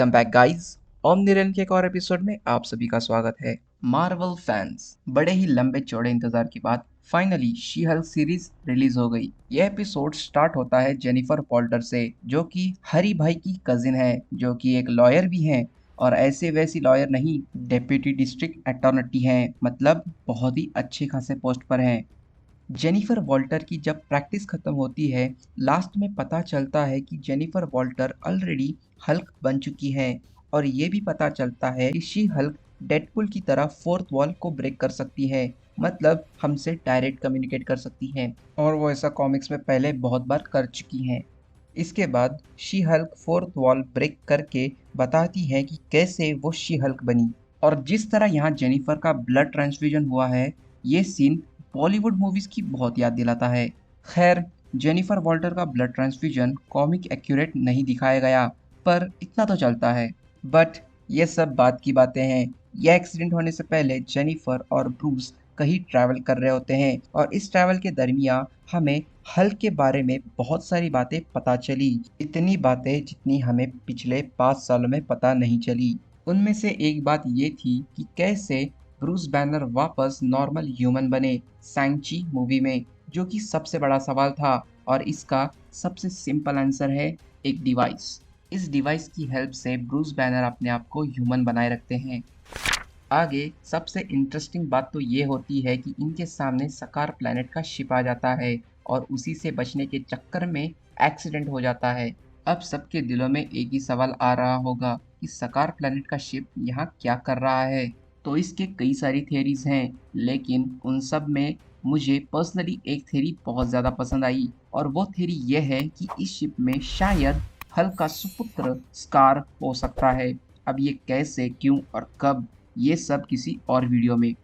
Welcome back guys. ओमनिरन के एक और एपिसोड में आप सभी का स्वागत है। मार्वल फैंस, बड़े ही लंबे चौड़े इंतजार के बाद finally she Hulk series release हो गई। यह एपिसोड स्टार्ट होता है जेनिफर वॉल्टर से, जो कि हरी भाई की कजिन है, जो कि एक लॉयर भी है। और ऐसे वैसी लॉयर नहीं, डेप्यूटी डिस्ट्रिक्ट अटॉर्नी हैं, मतलब बहुत ही अच्छे खासे पोस्ट पर हैं। जेनिफर वॉल्टर की जब प्रैक्टिस खत्म होती है, लास्ट में पता चलता है कि जेनिफर वॉल्टर ऑलरेडी हल्क बन चुकी है। और ये भी पता चलता है कि शी हल्क डेडपुल की तरह फोर्थ वॉल को ब्रेक कर सकती है, मतलब हमसे डायरेक्ट कम्युनिकेट कर सकती है। और वो ऐसा कॉमिक्स में पहले बहुत बार कर चुकी हैं। इसके बाद She Hulk fourth wall break करके बताती है कि कैसे वो शी हल्क बनी। और जिस तरह यहाँ जेनिफर का ब्लड ट्रांसफ्यूजन हुआ है, ये सीन बॉलीवुड मूवीज की बहुत याद दिलाता है। खैर, जेनिफर वॉल्टर का ब्लड ट्रांसफ्यूजन कॉमिक एक्यूरेट नहीं दिखाया गया, पर इतना तो चलता है। बट ये सब बात की बातें हैं। यह एक्सीडेंट होने से पहले जेनिफर और ब्रूस कहीं ट्रैवल कर रहे होते हैं, और इस ट्रैवल के दरमियान हमें हल्क के बारे में बहुत सारी बातें पता चली। इतनी बातें जितनी हमें पिछले 5 सालों में पता नहीं चली। उनमें से एक बात ये थी कि कैसे ब्रूस बैनर वापस नॉर्मल ह्यूमन बने सैंग-ची मूवी में, जो कि सबसे बड़ा सवाल था। और इसका सबसे सिंपल आंसर है एक डिवाइस। इस डिवाइस की हेल्प से ब्रूस बैनर अपने आप को ह्यूमन बनाए रखते हैं। आगे सबसे इंटरेस्टिंग बात तो ये होती है कि इनके सामने सकार प्लैनेट का शिप आ जाता है, और उसी से बचने के चक्कर में एक्सीडेंट हो जाता है। अब सबके दिलों में एक ही सवाल आ रहा होगा कि सकार प्लैनेट का शिप यहाँ क्या कर रहा है। तो इसके कई सारी थेरीज हैं, लेकिन उन सब में मुझे पर्सनली एक थेरी बहुत ज़्यादा पसंद आई। और वो थेरी ये है कि इस शिप में शायद हल्क का सुपुत्र स्कार हो सकता है। अब ये कैसे, क्यों और कब, ये सब किसी और वीडियो में।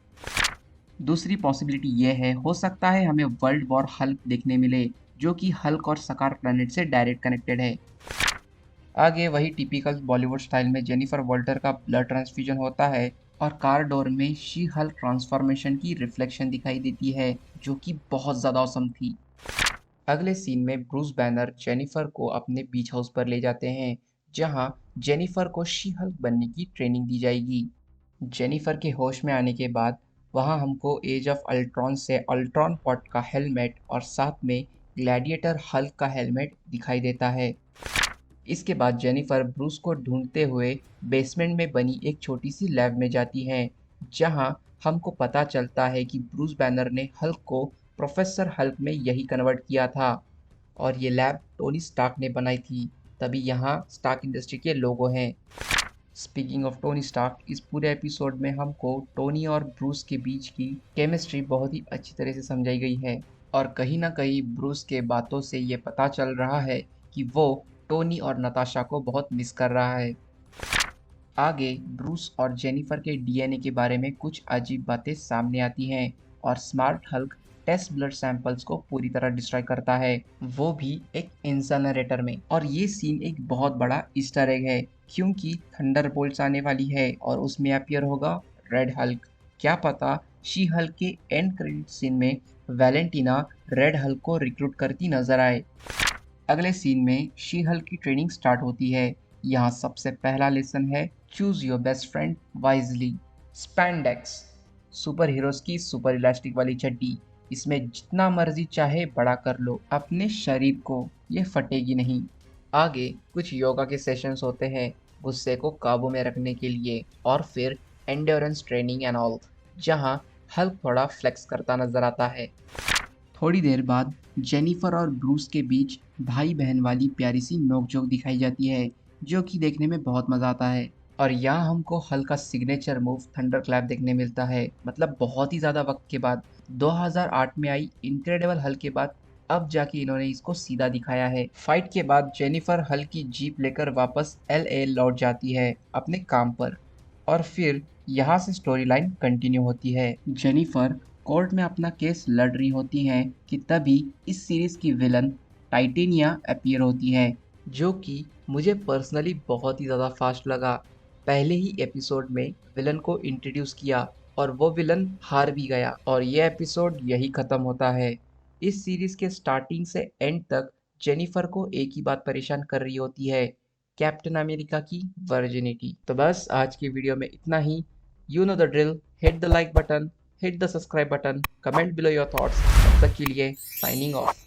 दूसरी पॉसिबिलिटी ये है, हो सकता है हमें वर्ल्ड वॉर हल्क देखने मिले, जो कि हल्क और सकार प्लैनेट से डायरेक्ट कनेक्टेड है। आगे वही टिपिकल बॉलीवुड स्टाइल में जेनिफर वॉल्टर का ब्लड ट्रांसफ्यूजन होता है, और कार डोर में शी हल्क ट्रांसफॉर्मेशन की रिफ्लेक्शन दिखाई देती है, जो कि बहुत ज़्यादा औसम थी। अगले सीन में ब्रूस बैनर जेनिफर को अपने बीच हाउस पर ले जाते हैं, जहां जेनिफर को शी हल्क बनने की ट्रेनिंग दी जाएगी। जेनिफर के होश में आने के बाद वहां हमको एज ऑफ अल्ट्रॉन से अल्ट्रॉन पॉट का हेलमेट और साथ में ग्लैडिएटर हल्क का हेलमेट दिखाई देता है। इसके बाद जेनिफर ब्रूस को ढूंढते हुए बेसमेंट में बनी एक छोटी सी लैब में जाती हैं, जहां हमको पता चलता है कि ब्रूस बैनर ने हल्क को प्रोफेसर हल्क में यही कन्वर्ट किया था, और ये लैब टोनी स्टार्क ने बनाई थी। तभी यहाँ स्टार्क इंडस्ट्री के लोगो हैं। स्पीकिंग ऑफ टोनी स्टार्क, इस पूरे एपिसोड में हमको टोनी और ब्रूस के बीच की केमिस्ट्री बहुत ही अच्छी तरह से समझाई गई है। और कहीं ना कहीं ब्रूस के बातों से ये पता चल रहा है कि वो टोनी और नताशा को बहुत मिस कर रहा है। आगे ब्रूस और जेनिफर के डीएनए के बारे में कुछ अजीब बातें सामने आती हैं, और Smart Hulk test blood samples को पूरी तरह डिस्ट्रॉय करता है, वो भी एक इंसनरेटर में। और ये सीन एक बहुत बड़ा ईस्टर एग है, क्योंकि थंडरबोल्ट्स आने वाली है और उसमें अपीयर होगा रेड हल्क। क्या पता शी हल्क के एंड क्रेडिट सीन में वैलेंटिना रेड हल्क को रिक्रूट करती नजर आए। अगले सीन में शी हल्क की ट्रेनिंग स्टार्ट होती है। यहाँ सबसे पहला लेसन है choose your best friend wisely. Spandex, super heroes की सुपर इलास्टिक वाली चड्डी। इसमें जितना मर्जी चाहे बड़ा कर लो अपने शरीर को, ये फटेगी नहीं। आगे कुछ योगा के सेशंस होते हैं गुस्से को काबू में रखने के लिए, और फिर एंड्योरेंस ट्रेनिंग एंड ऑल, जहाँ हल्क थोड़ा फ्लेक्स करता नजर आता है। थोड़ी देर बाद जेनिफर और ब्रूस के बीच भाई बहन वाली प्यारी सी नोकझोंक दिखाई जाती है, जो कि देखने में बहुत मज़ा आता है। और यहाँ हमको हल्का सिग्नेचर मूव थंडर क्लैप देखने मिलता है, मतलब बहुत ही ज़्यादा वक्त के बाद। 2008 में आई इनक्रेडिबल हल्क के बाद अब जाके इन्होंने इसको सीधा दिखाया है। फाइट के बाद जेनिफर हल्क की जीप लेकर वापस LA लौट जाती है अपने काम पर, और फिर यहाँ से स्टोरी लाइन कंटिन्यू होती है। जेनिफर कोर्ट में अपना केस लड़ रही होती हैं कि तभी इस सीरीज की विलन टाइटेनिया अपीयर होती है, जो कि मुझे पर्सनली बहुत ही ज़्यादा फास्ट लगा। पहले ही एपिसोड में विलन को इंट्रोड्यूस किया, और वो विलन हार भी गया, और ये एपिसोड यही ख़त्म होता है। इस सीरीज के स्टार्टिंग से एंड तक जेनिफर को एक ही बात परेशान कर रही होती है कैप्टन अमेरिका की वर्जिनिटी। तो बस आज की वीडियो में इतना ही। You know the drill, hit the like button, hit the subscribe button, comment below your thoughts. तब तक के लिए साइनिंग ऑफ।